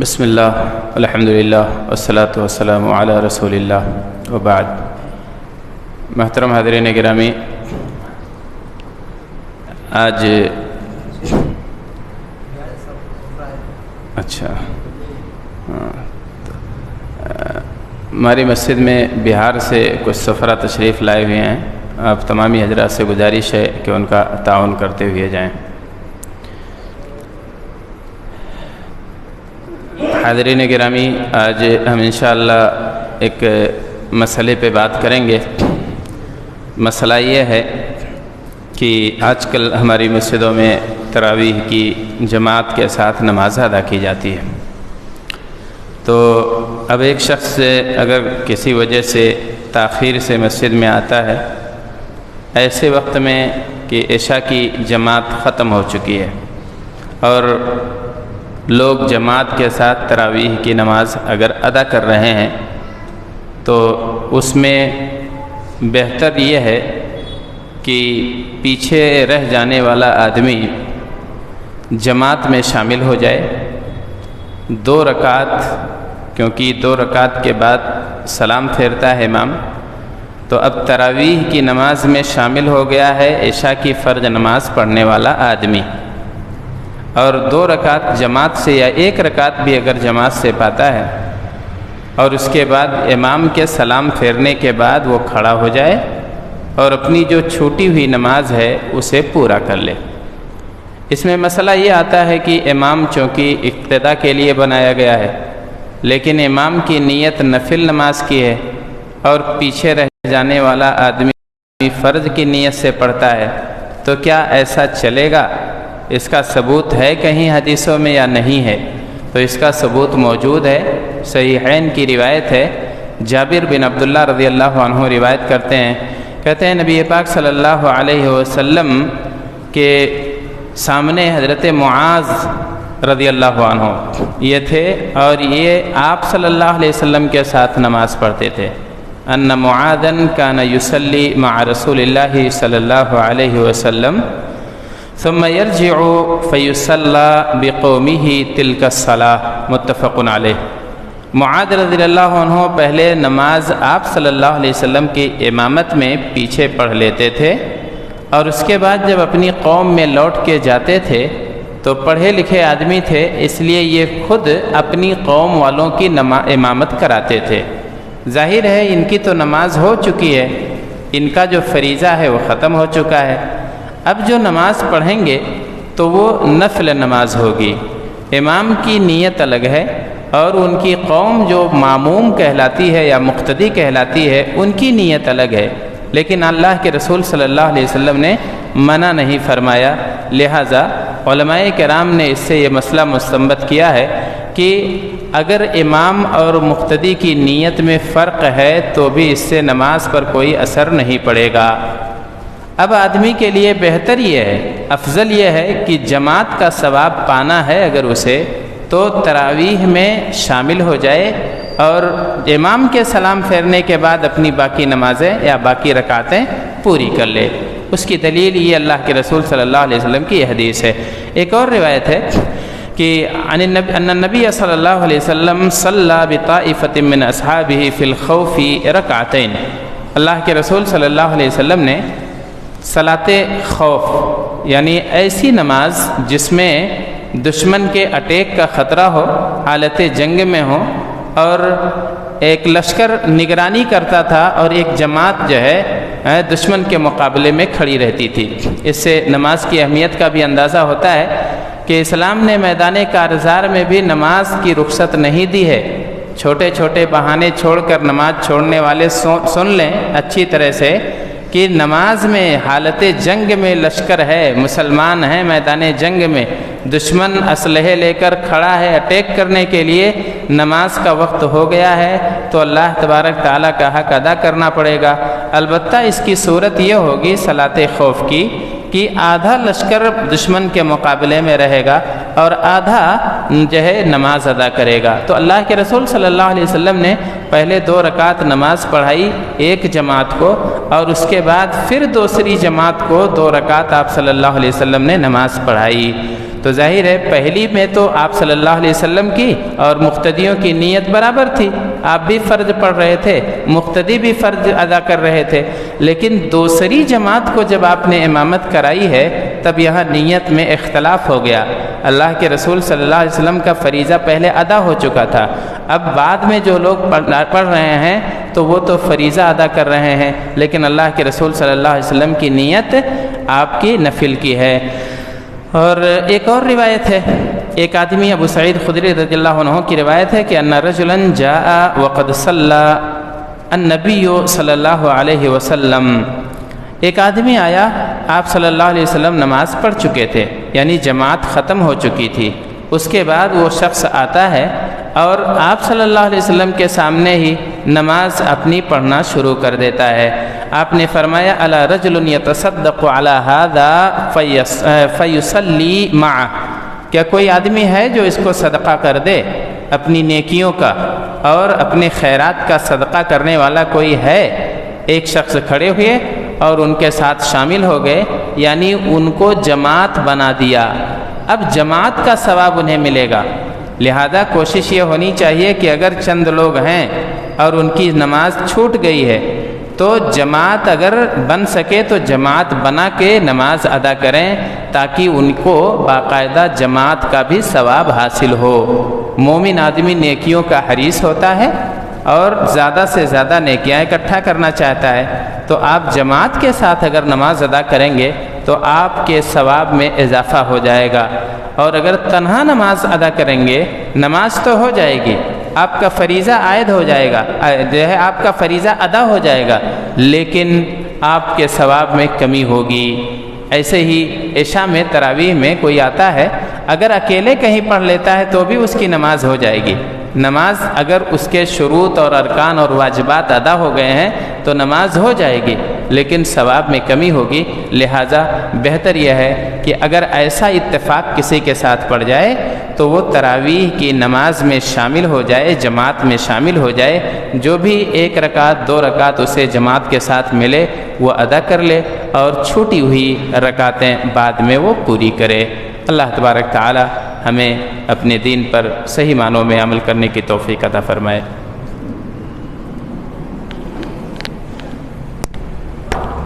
بسم اللہ الحمدللہ والصلاة والسلام علی رسول اللہ وبعد۔ محترم حاضرین گرامی، آج ہماری مسجد میں بہار سے کچھ سفرا تشریف لائے ہوئے ہیں۔ آپ تمامی حضرات سے گزارش ہے کہ ان کا تعاون کرتے ہوئے جائیں۔ حاضرین گرامی، آج ہم انشاءاللہ ایک مسئلے پہ بات کریں گے۔ مسئلہ یہ ہے کہ آج کل ہماری مسجدوں میں تراویح کی جماعت کے ساتھ نماز ادا کی جاتی ہے، تو اب ایک شخص اگر کسی وجہ سے تاخیر سے مسجد میں آتا ہے، ایسے وقت میں کہ عشاء کی جماعت ختم ہو چکی ہے اور لوگ جماعت کے ساتھ تراویح کی نماز اگر ادا کر رہے ہیں، تو اس میں بہتر یہ ہے کہ پیچھے رہ جانے والا آدمی جماعت میں شامل ہو جائے۔ 2 رکعت، کیونکہ 2 رکعت کے بعد سلام پھیرتا ہے امام، تو اب تراویح کی نماز میں شامل ہو گیا ہے عشاء کی فرض نماز پڑھنے والا آدمی، اور 2 رکعت جماعت سے یا 1 رکعت بھی اگر جماعت سے پاتا ہے اور اس کے بعد امام کے سلام پھیرنے کے بعد وہ کھڑا ہو جائے اور اپنی جو چھوٹی ہوئی نماز ہے اسے پورا کر لے۔ اس میں مسئلہ یہ آتا ہے کہ امام چونکہ اقتدا کے لیے بنایا گیا ہے، لیکن امام کی نیت نفل نماز کی ہے اور پیچھے رہ جانے والا آدمی فرض کی نیت سے پڑھتا ہے، تو کیا ایسا چلے گا؟ اس کا ثبوت ہے کہیں حدیثوں میں یا نہیں ہے؟ تو اس کا ثبوت موجود ہے۔ صحیحین کی روایت ہے، جابر بن عبداللہ رضی اللہ عنہ روایت کرتے ہیں، کہتے ہیں نبی پاک صلی اللہ علیہ وسلم کے سامنے حضرت معاذ رضی اللہ عنہ یہ تھے، اور یہ آپ صلی اللہ علیہ وسلم کے ساتھ نماز پڑھتے تھے۔ ان معاذا کان یصلی مع رسول اللہ صلی اللہ علیہ وسلم ثم يرجع فيصلى بقومه تلك الصلاة، متفق علیہ۔ معاذ رضی اللہ عنہ پہلے نماز آپ صلی اللہ علیہ وسلم کی امامت میں پیچھے پڑھ لیتے تھے، اور اس کے بعد جب اپنی قوم میں لوٹ کے جاتے تھے تو پڑھے لکھے آدمی تھے، اس لیے یہ خود اپنی قوم والوں کی امامت کراتے تھے۔ ظاہر ہے ان کی تو نماز ہو چکی ہے، ان کا جو فریضہ ہے وہ ختم ہو چکا ہے۔ اب جو نماز پڑھیں گے تو وہ نفل نماز ہوگی، امام کی نیت الگ ہے، اور ان کی قوم جو ماموم کہلاتی ہے یا مقتدی کہلاتی ہے ان کی نیت الگ ہے، لیکن اللہ کے رسول صلی اللہ علیہ وسلم نے منع نہیں فرمایا۔ لہٰذا علماء کرام نے اس سے یہ مسئلہ مستنبط کیا ہے کہ اگر امام اور مقتدی کی نیت میں فرق ہے تو بھی اس سے نماز پر کوئی اثر نہیں پڑے گا۔ اب آدمی کے لیے بہتر یہ ہے، افضل یہ ہے کہ جماعت کا ثواب پانا ہے اگر اسے، تو تراویح میں شامل ہو جائے اور امام کے سلام پھیرنے کے بعد اپنی باقی نمازیں یا باقی رکعتیں پوری کر لے۔ اس کی دلیل یہ اللہ کے رسول صلی اللہ علیہ وسلم کی یہ حدیث ہے۔ ایک اور روایت ہے کہ ان النبی صلی اللہ علیہ وسلم صلی بطائفۃ من اصحابہ فی الخوف رکعتین، اللہ کے رسول صلی اللہ علیہ وسلم نے صلاۃ خوف یعنی ایسی نماز جس میں دشمن کے اٹیک کا خطرہ ہو، حالت جنگ میں ہو، اور ایک لشکر نگرانی کرتا تھا اور ایک جماعت جو ہے دشمن کے مقابلے میں کھڑی رہتی تھی۔ اس سے نماز کی اہمیت کا بھی اندازہ ہوتا ہے کہ اسلام نے میدان کارزار میں بھی نماز کی رخصت نہیں دی ہے۔ چھوٹے چھوٹے بہانے چھوڑ کر نماز چھوڑنے والے سن لیں اچھی طرح سے کہ نماز میں حالت جنگ میں لشکر ہے، مسلمان ہیں میدان جنگ میں، دشمن اسلحے لے کر کھڑا ہے اٹیک کرنے کے لیے، نماز کا وقت ہو گیا ہے تو اللہ تبارک تعالیٰ کا حق ادا کرنا پڑے گا۔ البتہ اس کی صورت یہ ہوگی صلاۃ خوف کی کہ آدھا لشکر دشمن کے مقابلے میں رہے گا اور آدھا جو ہے نماز ادا کرے گا۔ تو اللہ کے رسول صلی اللہ علیہ وسلم نے پہلے 2 رکعت نماز پڑھائی ایک جماعت کو، اور اس کے بعد پھر دوسری جماعت کو 2 رکعت آپ صلی اللہ علیہ وسلم نے نماز پڑھائی۔ تو ظاہر ہے پہلی میں تو آپ صلی اللہ علیہ وسلم کی اور مقتدیوں کی نیت برابر تھی، آپ بھی فرض پڑھ رہے تھے، مقتدی بھی فرض ادا کر رہے تھے، لیکن دوسری جماعت کو جب آپ نے امامت کرائی ہے تب یہاں نیت میں اختلاف ہو گیا۔ اللہ کے رسول صلی اللہ علیہ وسلم کا فریضہ پہلے ادا ہو چکا تھا، اب بعد میں جو لوگ پڑھ رہے ہیں تو وہ تو فریضہ ادا کر رہے ہیں، لیکن اللہ کے رسول صلی اللہ علیہ وسلم کی نیت آپ کی نفل کی ہے۔ اور ایک اور روایت ہے، ایک آدمی ابو سعید خدری رضی اللہ عنہ کی روایت ہے کہ ان رجلا جاء وقد صلى النبی صلی اللہ علیہ وسلم، ایک آدمی آیا، آپ صلی اللہ علیہ وسلم نماز پڑھ چکے تھے، یعنی جماعت ختم ہو چکی تھی، اس کے بعد وہ شخص آتا ہے اور آپ صلی اللہ علیہ وسلم کے سامنے ہی نماز اپنی پڑھنا شروع کر دیتا ہے۔ آپ نے فرمایا الا رجل یتصدق علی ھذا فیصلی معہ، کیا کوئی آدمی ہے جو اس کو صدقہ کر دے اپنی نیکیوں کا اور اپنے خیرات کا صدقہ کرنے والا کوئی ہے؟ ایک شخص کھڑے ہوئے اور ان کے ساتھ شامل ہو گئے، یعنی ان کو جماعت بنا دیا، اب جماعت کا ثواب انہیں ملے گا۔ لہذا کوشش یہ ہونی چاہیے کہ اگر چند لوگ ہیں اور ان کی نماز چھوٹ گئی ہے تو جماعت اگر بن سکے تو جماعت بنا کے نماز ادا کریں تاکہ ان کو باقاعدہ جماعت کا بھی ثواب حاصل ہو۔ مومن آدمی نیکیوں کا حریص ہوتا ہے اور زیادہ سے زیادہ نیکیاں اکٹھا کرنا چاہتا ہے، تو آپ جماعت کے ساتھ اگر نماز ادا کریں گے تو آپ کے ثواب میں اضافہ ہو جائے گا، اور اگر تنہا نماز ادا کریں گے نماز تو ہو جائے گی، آپ کا فریضہ عائد ہو جائے گا، جو ہے آپ کا فریضہ ادا ہو جائے گا، لیکن آپ کے ثواب میں کمی ہوگی۔ ایسے ہی عشاء میں تراویح میں کوئی آتا ہے، اگر اکیلے کہیں پڑھ لیتا ہے تو بھی اس کی نماز ہو جائے گی۔ نماز اگر اس کے شروط اور ارکان اور واجبات ادا ہو گئے ہیں تو نماز ہو جائے گی، لیکن ثواب میں کمی ہوگی۔ لہٰذا بہتر یہ ہے کہ اگر ایسا اتفاق کسی کے ساتھ پڑ جائے تو وہ تراویح کی نماز میں شامل ہو جائے، جماعت میں شامل ہو جائے، جو بھی 1 رکعت 2 رکعت اسے جماعت کے ساتھ ملے وہ ادا کر لے، اور چھوٹی ہوئی رکعتیں بعد میں وہ پوری کرے۔ اللہ تبارک تعالی ہمیں اپنے دین پر صحیح معنوں میں عمل کرنے کی توفیق عطا فرمائے۔